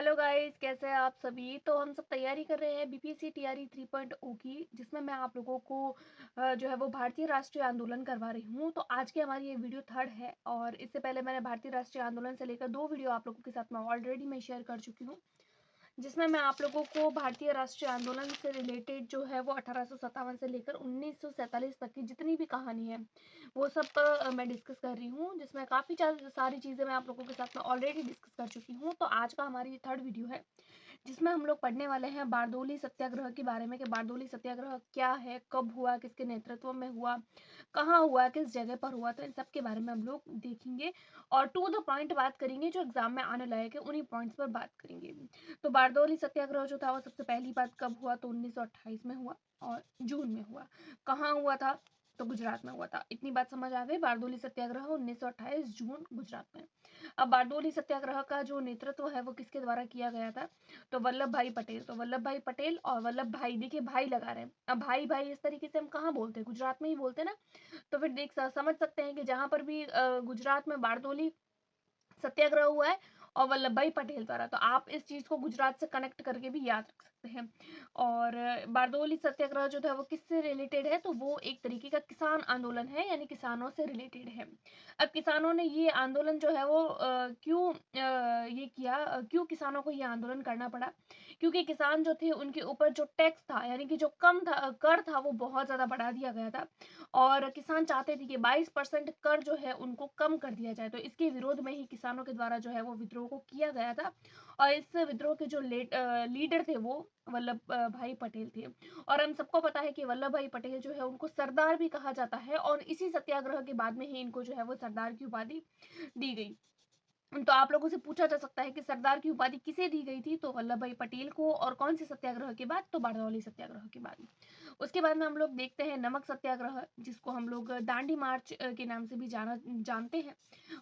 Hello guys, कैसे हैं आप सभी। तो हम सब तैयारी कर रहे हैं बीपीएससी टीआरई 3.0 की, जिसमें मैं आप लोगों को जो है वो भारतीय राष्ट्रीय आंदोलन करवा रही हूँ। तो आज की हमारी ये वीडियो थर्ड है, और इससे पहले मैंने भारतीय राष्ट्रीय आंदोलन से लेकर 2 वीडियो आप लोगों के साथ में ऑलरेडी मैं शेयर कर चुकी हूँ, जिसमें मैं आप लोगों को भारतीय राष्ट्रीय आंदोलन से रिलेटेड जो है वो 1857 से लेकर 1947 तक की जितनी भी कहानी है वो सब मैं डिस्कस कर रही हूँ, जिसमें काफ़ी सारी चीज़ें मैं आप लोगों के साथ में ऑलरेडी डिस्कस कर चुकी हूँ। तो आज का हमारी थर्ड वीडियो है, जिसमें हम लोग पढ़ने वाले हैं बारदोली सत्याग्रह के बारे में कि बारदोली सत्याग्रह क्या है, कब हुआ, किसके नेतृत्व में हुआ, कहाँ हुआ, किस जगह पर हुआ। तो इन सब के बारे में हम लोग देखेंगे और टू द पॉइंट बात करेंगे, जो एग्जाम में आने लायक है उन्हीं पॉइंट्स पर बात करेंगे। तो बारदोली सत्याग्रह जो था वो सबसे पहली बात कब हुआ, तो 1928 में हुआ और जून में हुआ। कहाँ हुआ था, तो गुजरात में हुआ था। इतनी बात समझ आ गई। बारदोली सत्याग्रह 1928 जून गुजरात में। अब बारदोली सत्याग्रह का जो नेतृत्व है वो किसके द्वारा किया गया था, तो वल्लभ भाई पटेल। तो वल्लभ भाई पटेल और वल्लभ भाई, देखिए भाई लगा रहे हैं। अब भाई भाई इस तरीके से हम कहाँ बोलते हैं, गुजरात में ही बोलते हैं ना। तो फिर समझ सकते हैं कि जहां पर भी गुजरात में बारदोली सत्याग्रह हुआ है और वल्लभ भाई पटेल द्वारा, तो आप इस चीज को गुजरात से कनेक्ट करके भी याद रख सकते हैं। और बारदोली सत्याग्रह जो था वो किससे रिलेटेड है, तो वो एक तरीके का किसान आंदोलन है, यानी किसानों से रिलेटेड है। अब किसानों ने ये आंदोलन जो है वो क्यों ये किया, क्यों किसानों को ये आंदोलन करना पड़ा, क्योंकि किसान जो थे उनके ऊपर जो टैक्स था, यानी कि जो कम था, कर था, वो बहुत ज्यादा बढ़ा दिया गया था। और किसान चाहते थे कि 22% कर जो है उनको कम कर दिया जाए। तो इसके विरोध में ही किसानों के द्वारा जो है वो विद्रोह को किया गया था, और इस विद्रोह के जो लीडर थे वो वल्लभ भाई पटेल थे। और हम सबको पता है कि वल्लभ भाई पटेल जो है उनको सरदार भी कहा जाता है, और इसी सत्याग्रह के बाद में ही इनको जो है वो सरदार की उपाधि दी गई। तो आप लोगों से पूछा जा सकता है कि सरदार की उपाधि किसे दी गई थी, तो वल्लभ भाई पटेल को। और कौन से सत्याग्रह के बाद, तो बारदौली सत्याग्रह के बाद। उसके बाद में हम लोग देखते हैं नमक सत्याग्रह, जिसको हम लोग दांडी मार्च के नाम से भी जानते हैं।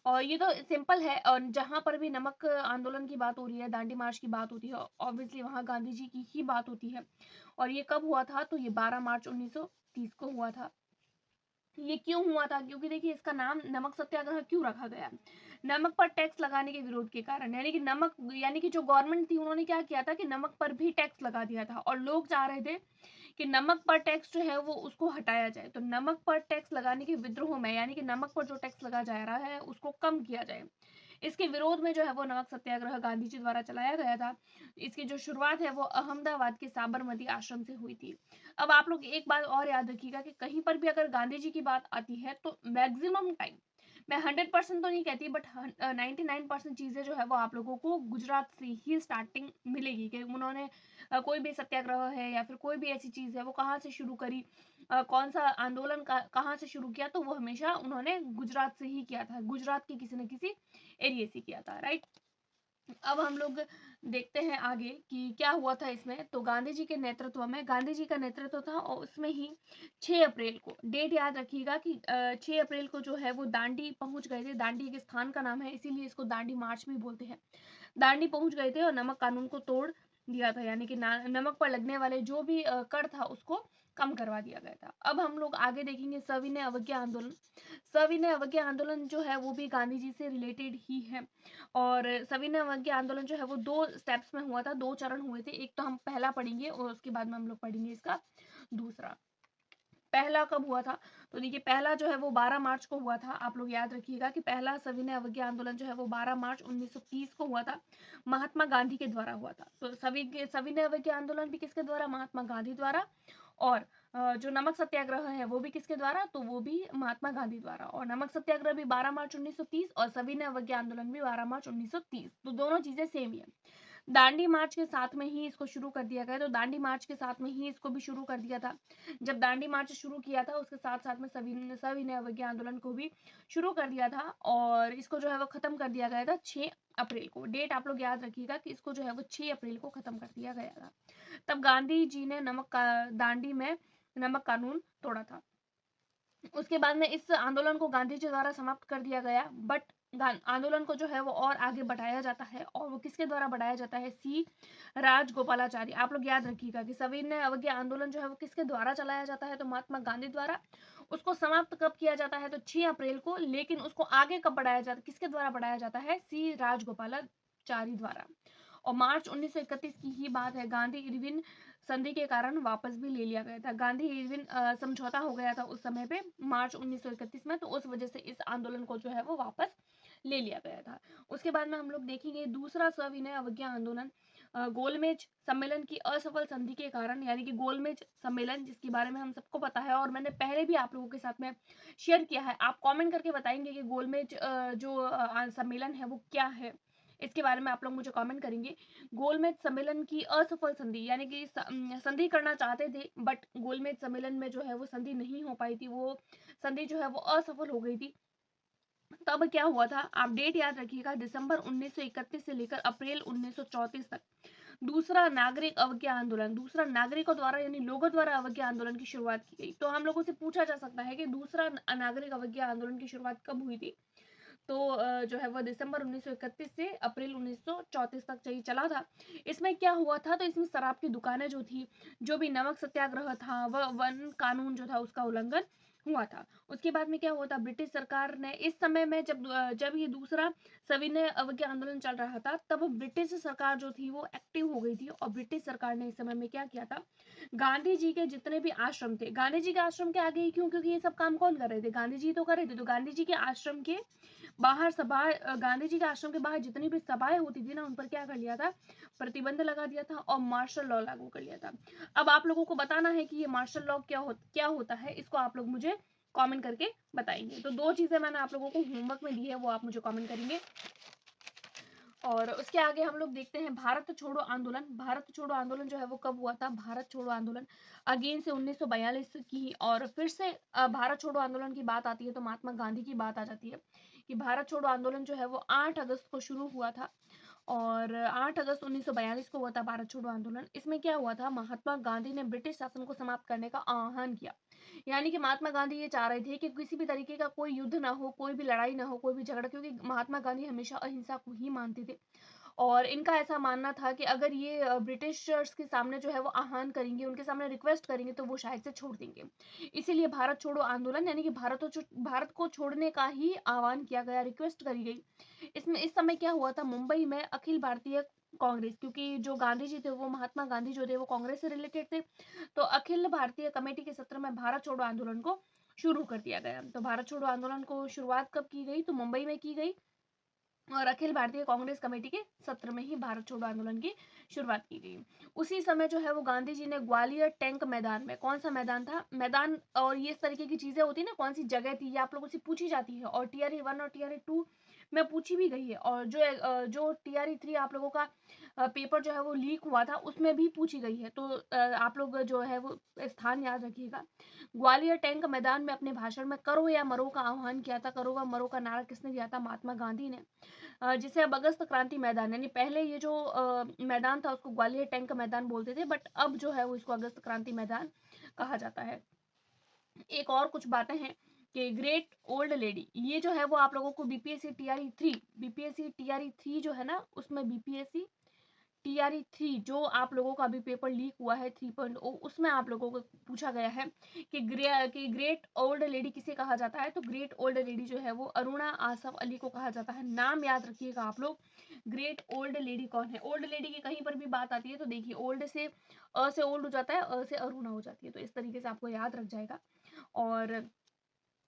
और ये तो सिंपल है, और जहां पर भी नमक आंदोलन की बात हो रही है, दांडी मार्च की बात होती है, ऑब्वियसली वहां गांधी जी की ही बात होती है। और ये कब हुआ था, तो ये 12 मार्च 1930 को हुआ था। ये क्यों हुआ था, क्योंकि देखिए इसका नाम नमक सत्याग्रह क्यों रखा गया, नमक पर टैक्स लगाने के विरोध के कारण। यानी कि नमक, यानी कि जो गवर्नमेंट थी उन्होंने क्या किया था कि नमक पर भी टैक्स लगा दिया था, और लोग चाह रहे थे कि नमक पर टैक्स जो है वो उसको हटाया जाए। तो नमक पर टैक्स लगाने के विद्रोह में, यानी कि नमक पर जो टैक्स लगा जा रहा है उसको कम किया जाए, इसके विरोध में जो है वो नमक सत्याग्रह गांधी जी द्वारा चलाया गया था। इसकी जो शुरुआत है वो अहमदाबाद के साबरमती आश्रम से हुई थी। अब आप लोग एक बात और याद रखिएगा कि कहीं पर भी अगर गांधी जी की बात आती है तो मैक्सिमम टाइम, मैं 100% तो नहीं कहती, बट 99% चीजें जो है वो आप लोगों को गुजरात से ही स्टार्टिंग मिलेगी, कि उन्होंने कोई भी सत्याग्रह है या फिर कोई भी ऐसी चीज है वो कहाँ से शुरू करी, कौन सा आंदोलन कहाँ से शुरू किया, तो वो हमेशा उन्होंने गुजरात से ही किया था, गुजरात के किसी न किसी एरिया से किया था, राइट। अब हम लोग देखते हैं आगे कि क्या हुआ था इसमें। तो गांधी जी के नेतृत्व में, गांधी जी का नेतृत्व था, और उसमें ही 6 अप्रैल को, डेट याद रखिएगा कि 6 अप्रैल को जो है वो दांडी पहुंच गए थे। दांडी एक स्थान का नाम है, इसीलिए इसको दांडी मार्च भी बोलते हैं। दांडी पहुंच गए थे और नमक कानून को तोड़ दिया था, यानी कि नमक पर लगने वाले जो भी कर था उसको कम करवा दिया गया था। अब हम लोग आगे देखेंगे सविनय अवज्ञा आंदोलन। सविनय अवज्ञा आंदोलन जो है वो भी गांधी जी से रिलेटेड ही है। और सविनय अवज्ञा आंदोलन जो है वो 2 स्टेप्स में हुआ था, 2 चरण हुए थे। एक तो हम पहला पढ़ेंगे और उसके बाद में हम लोग पढ़ेंगे इसका दूसरा। पहला कब हुआ था, तो देखिए पहला जो है वो 12 मार्च को हुआ था। आप लोग याद रखिएगा कि पहला सविनय अवज्ञा आंदोलन जो है वो 12 मार्च 1930 को हुआ था, महात्मा गांधी के द्वारा हुआ था। तो सविनय अवज्ञा आंदोलन भी किसके द्वारा, महात्मा गांधी द्वारा। और जो नमक सत्याग्रह है वो भी किसके द्वारा, तो वो भी महात्मा गांधी द्वारा। और नमक सत्याग्रह भी 12 मार्च 1930 और सविनय अवज्ञा आंदोलन भी 12 मार्च 1930, तो दोनों चीजें सेम ही है। दांडी मार्च के साथ में ही इसको शुरू कर दिया गया, तो दांडी मार्च के साथ में ही इसको भी शुरू कर दिया था। जब दांडी मार्च शुरू किया था उसके साथ साथ में सविनय अवज्ञा आंदोलन को भी शुरू कर दिया था, और इसको जो है वो खत्म कर दिया गया था 6 अप्रैल को। डेट आप लोग याद रखिएगा कि इसको जो है वो 6 अप्रैल को खत्म कर दिया गया था। तब गांधी जी ने दांडी में नमक कानून तोड़ा था। उसके बाद में इस आंदोलन को गांधी जी द्वारा समाप्त कर दिया गया, बट आंदोलन को जो है वो और आगे बढ़ाया जाता है, और वो किसके द्वारा बढ़ाया जाता है, सी राजगोपालाचारी। आप लोग याद रखिएगा कि सविनय अवज्ञा आंदोलन जो है वो किसके द्वारा चलाया जाता है, तो महात्मा गांधी द्वारा। उसको समाप्त कब किया जाता है, तो 6 अप्रैल को। लेकिन उसको आगे कब बढ़ाया जाता है, किसके द्वारा बढ़ाया जाता है, सी राजगोपालाचारी द्वारा। और मार्च 1931 की ही बात है, गांधी-इरविन संधि के कारण वापस भी ले लिया गया था। गांधी-इरविन समझौता हो गया था उस समय पे मार्च 1931 में, तो उस वजह से इस आंदोलन को जो है वो वापस ले लिया गया था। उसके बाद में हम लोग देखेंगे दूसरा सविनय अवज्ञा आंदोलन, गोलमेज सम्मेलन की असफल संधि के कारण, यानी कि गोलमेज सम्मेलन जिसके बारे में हम सबको पता है और मैंने पहले भी आप लोगों के साथ में शेयर किया है। आप कमेंट करके बताएंगे कि गोलमेज जो सम्मेलन है वो क्या है, इसके बारे में आप लोग मुझे कमेंट करेंगे। गोलमेज सम्मेलन की असफल संधि, यानी कि संधि करना चाहते थे बट गोलमेज सम्मेलन में जो है वो संधि नहीं हो पाई थी, वो संधि जो है वो असफल हो गई थी। तब क्या हुआ था, आप डेट याद रखिएगा, दिसंबर 1931 से लेकर अप्रैल 1934 तक दूसरा नागरिक अवज्ञा आंदोलन, दूसरा नागरिकों द्वारा यानी लोगों द्वारा अवज्ञा आंदोलन की शुरुआत की गई। तो हम लोगों से पूछा जा सकता है कि दूसरा नागरिक अवज्ञा आंदोलन की शुरुआत कब हुई थी, तो जो है वह दिसंबर 1931 से अप्रैल 1934 तक चला था। इसमें क्या हुआ था, तो इसमें शराब की दुकानें जो थी, जो भी नमक सत्याग्रह था, वह वन कानून जो था उसका उल्लंघन हुआ था। उसके बाद में क्या हुआ था, ब्रिटिश सरकार ने इस समय में जब ये दूसरा सविनय अवज्ञा आंदोलन चल रहा था, तब ब्रिटिश सरकार जो थी वो एक्टिव हो गई थी और ब्रिटिश सरकार ने इस समय में क्या किया था, गांधी जी के जितने भी आश्रम थे, गांधी जी के आश्रम के आगे ही क्यों, क्योंकि ये सब काम कौन कर रहे थे, गांधी जी तो कर रहे थे, तो गांधी जी के आश्रम के बाहर सभा, गांधी जी के आश्रम के बाहर जितनी भी सभाएं होती थी ना, उन पर क्या कर लिया था, प्रतिबंध लगा दिया था और मार्शल लॉ लागू कर लिया था। अब आप लोगों को बताना है कि ये मार्शल लॉ क्या होता है, इसको आप लोग मुझे कमेंट करके बताएंगे। तो दो चीजें मैंने आप लोगों को होमवर्क में दी है, वो आप मुझे कमेंट करेंगे। और उसके आगे हम लोग देखते हैं भारत छोड़ो आंदोलन। भारत छोड़ो आंदोलन जो है वो कब हुआ था, भारत छोड़ो आंदोलन अगेन से 1942 की, और फिर से भारत छोड़ो आंदोलन की बात आती है तो महात्मा गांधी की बात आ जाती है कि भारत छोड़ो आंदोलन जो है वो 8 अगस्त को शुरू हुआ था और 8 अगस्त 1942 को हुआ था भारत छोड़ो आंदोलन। इसमें क्या हुआ था, महात्मा गांधी ने ब्रिटिश शासन को समाप्त करने का आह्वान किया। यानी कि महात्मा गांधी ये चाह रहे थे कि किसी भी तरीके का कोई युद्ध ना हो, कोई भी लड़ाई ना हो, कोई भी झगड़ा, क्योंकि महात्मा गांधी हमेशा अहिंसा को ही मानते थे और इनका ऐसा मानना था कि अगर ये ब्रिटिशर्स के सामने जो है वो आह्वान करेंगे, उनके सामने रिक्वेस्ट करेंगे तो वो शायद से छोड़ देंगे। इसीलिए भारत छोड़ो आंदोलन यानी कि भारत को छोड़ने का ही आह्वान किया गया, रिक्वेस्ट करी गई। इसमें इस समय क्या हुआ था, मुंबई में अखिल भारतीय कांग्रेस, क्योंकि जो गांधी जी थे वो महात्मा गांधी जो थे वो कांग्रेस से रिलेटेड थे, तो अखिल भारतीय कमेटी के सत्र में भारत छोड़ो आंदोलन को शुरू कर दिया गया। तो भारत छोड़ो आंदोलन को शुरुआत कब की गई, तो मुंबई में की गई और अखिल भारतीय कांग्रेस कमेटी के सत्र में ही भारत छोड़ो आंदोलन की शुरुआत की गई। उसी समय जो है वो गांधी जी ने ग्वालियर टैंक मैदान में, कौन सा मैदान था, मैदान और ये इस तरीके की चीजें होती है ना, कौन सी जगह थी, ये आप लोगों से पूछी जाती है और टीआरई 1 और टीआरई 2 में पूछी भी गई है, और जो टीआरई 3 आप लोगों का पेपर जो है वो लीक हुआ था उसमें भी पूछी गई है। तो आप लोग जो है वो स्थान याद रखिएगा। ग्वालियर टैंक मैदान में अपने भाषण में करो या मरो का आह्वान किया था। करो व मरो का नारा किसने दिया था, महात्मा गांधी ने, जिसे अब अगस्त क्रांति मैदान, यानी पहले ये जो मैदान था उसको ग्वालियर टैंक मैदान बोलते थे, बट अब जो है वो इसको अगस्त क्रांति मैदान कहा जाता है। एक और कुछ बातें हैं कि ग्रेट ओल्ड लेडी, ये जो है वो आप लोगों को बीपीएससी टीआरई 3 जो है ना, उसमें बीपीएससी टीआरई 3 जो आप लोगों का अभी पेपर लीक हुआ है 3.0, उसमें आप लोगों को पूछा गया है कि ग्रेट ओल्ड लेडी किसे कहा जाता है, तो ग्रेट ओल्ड लेडी जो है वो अरुणा आसफ अली को कहा जाता है। नाम याद रखिएगा आप लोग, ग्रेट ओल्ड लेडी कौन है। ओल्ड लेडी की कहीं पर भी बात आती है तो देखिए, ओल्ड से अ से ओल्ड हो जाता है, अ से अरुणा हो जाती है, तो इस तरीके से आपको याद रख जाएगा। और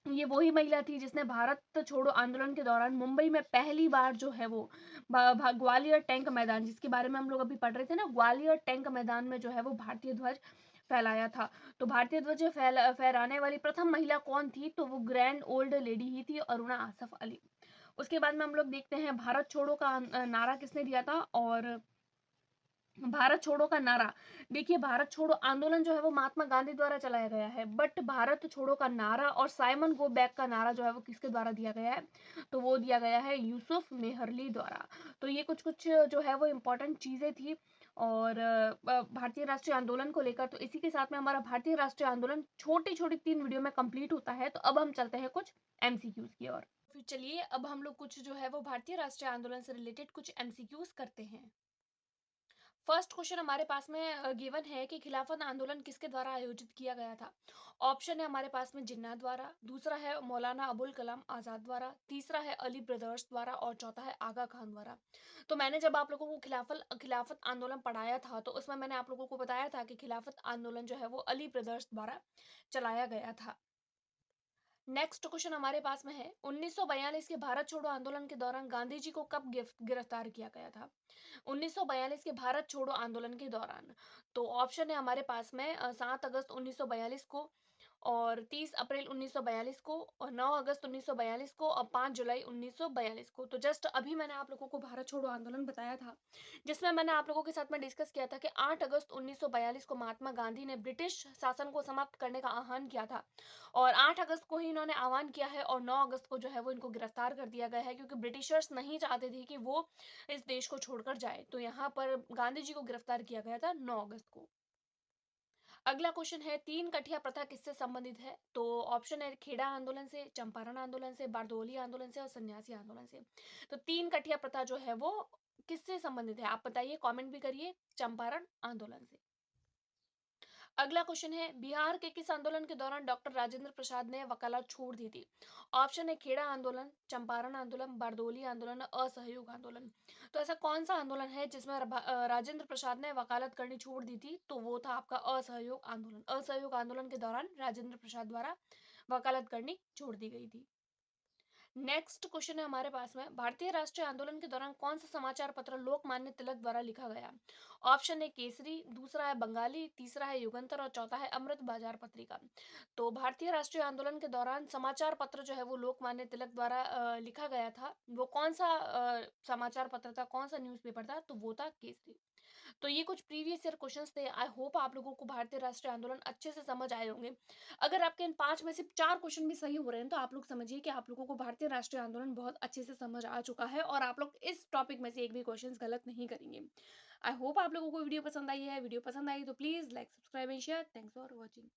ये वही महिला थी जिसने भारत छोड़ो आंदोलन के दौरान मुंबई में पहली बार जो है वो ग्वालियर टैंक मैदान, जिसके बारे में हम लोग अभी पढ़ रहे थे ना, ग्वालियर टैंक मैदान में जो है वो भारतीय ध्वज फहराया था। तो भारतीय ध्वज फहराने वाली प्रथम महिला कौन थी, तो वो ग्रैंड ओल्ड लेडी ही थी, अरुणा आसफ अली। उसके बाद में हम लोग देखते हैं भारत छोड़ो का नारा किसने दिया था, और भारत छोड़ो का नारा, देखिए भारत छोड़ो आंदोलन जो है वो महात्मा गांधी द्वारा चलाया गया है, बट भारत छोड़ो का नारा और साइमन गो बैक का नारा जो है वो किसके द्वारा दिया गया है, तो वो दिया गया है यूसुफ मेहरली द्वारा। तो ये कुछ कुछ जो है वो इम्पोर्टेंट चीजें थी और भारतीय राष्ट्रीय आंदोलन को लेकर। तो इसी के साथ में हमारा भारतीय राष्ट्रीय आंदोलन छोटी छोटी 3 वीडियो में कंप्लीट होता है। तो अब हम चलते हैं कुछ एमसीक्यूज की ओर। फिर चलिए अब हम लोग कुछ जो है वो भारतीय राष्ट्रीय आंदोलन से रिलेटेड कुछ एमसीक्यूज करते हैं। फर्स्ट क्वेश्चन हमारे पास में गिवन है कि खिलाफत आंदोलन किसके द्वारा आयोजित किया गया था। ऑप्शन है हमारे पास में जिन्ना द्वारा, दूसरा है मौलाना अबुल कलाम आज़ाद द्वारा, तीसरा है अली ब्रदर्स द्वारा और चौथा है आगा खान द्वारा। तो मैंने जब आप लोगों को खिलाफत आंदोलन पढ़ाया था तो उसमें मैंने आप लोगों को बताया था कि खिलाफत आंदोलन जो है वो अली ब्रदर्स द्वारा चलाया गया था। नेक्स्ट क्वेश्चन हमारे पास में है 1942 के भारत छोड़ो आंदोलन के दौरान गांधी जी को कब गिरफ्तार किया गया था। 1942 के भारत छोड़ो आंदोलन के दौरान, तो ऑप्शन है हमारे पास में 7 अगस्त 1942 को और 30 अप्रैल 1942 को और 9 अगस्त 1942 को और 5 जुलाई 1942 को। तो जस्ट अभी मैंने आप लोगों को भारत छोड़ो आंदोलन बताया था, जिसमें मैंने आप लोगों के साथ में डिस्कस किया था कि 8 अगस्त 1942 को महात्मा गांधी ने ब्रिटिश शासन को समाप्त करने का आह्वान किया था और 8 अगस्त को ही इन्होंने आह्वान किया है और 9 अगस्त को जो है वो इनको गिरफ्तार कर दिया गया है, क्योंकि ब्रिटिशर्स नहीं चाहते थे कि वो इस देश को छोड़कर जाए। तो यहाँ पर गांधी जी को गिरफ्तार किया गया था 9 अगस्त को। अगला क्वेश्चन है तीन कठिया प्रथा किससे संबंधित है। तो ऑप्शन है खेड़ा आंदोलन से, चंपारण आंदोलन से, बारदोली आंदोलन से और सन्यासी आंदोलन से। तो तीन कठिया प्रथा जो है वो किससे संबंधित है आप बताइए, कमेंट भी करिए। चंपारण आंदोलन से। अगला क्वेश्चन है बिहार के किस आंदोलन के दौरान डॉक्टर राजेंद्र प्रसाद ने वकालत छोड़ दी थी। ऑप्शन है खेड़ा आंदोलन, चंपारण आंदोलन, बारदोली आंदोलन, असहयोग आंदोलन। तो ऐसा कौन सा आंदोलन है जिसमें राजेंद्र प्रसाद ने वकालत करनी छोड़ दी थी। तो वो था आपका असहयोग आंदोलन। असहयोग आंदोलन के दौरान राजेंद्र प्रसाद द्वारा वकालत करनी छोड़ दी गई थी। नेक्स्ट क्वेश्चन है हमारे पास में भारतीय राष्ट्रीय आंदोलन के दौरान कौन सा समाचार पत्र लोकमान्य तिलक द्वारा लिखा गया। ऑप्शन है केसरी, दूसरा है बंगाली, तीसरा है युगंतर और चौथा है अमृत बाजार पत्रिका। तो भारतीय राष्ट्रीय आंदोलन के दौरान समाचार पत्र जो है वो लोकमान्य तिलक द्वारा लिखा गया था। वो कौन सा समाचार पत्र था, कौन सा न्यूज़पेपर था, तो वो था केसरी। तो ये कुछ प्रीवियस ईयर क्वेश्चंस थे। आई होप आप लोगों को भारतीय राष्ट्रीय आंदोलन अच्छे से समझ आए होंगे। अगर आपके इन 5 में से 4 क्वेश्चन भी सही हो रहे हैं तो आप लोग समझिए कि आप लोगों को भारतीय राष्ट्रीय आंदोलन बहुत अच्छे से समझ आ चुका है और आप लोग इस टॉपिक में से एक भी क्वेश्चंस गलत नहीं करेंगे। आई होप आप लोगों को वीडियो पसंद आई है। वीडियो पसंद आई तो please like, subscribe and share. Thanks for watching.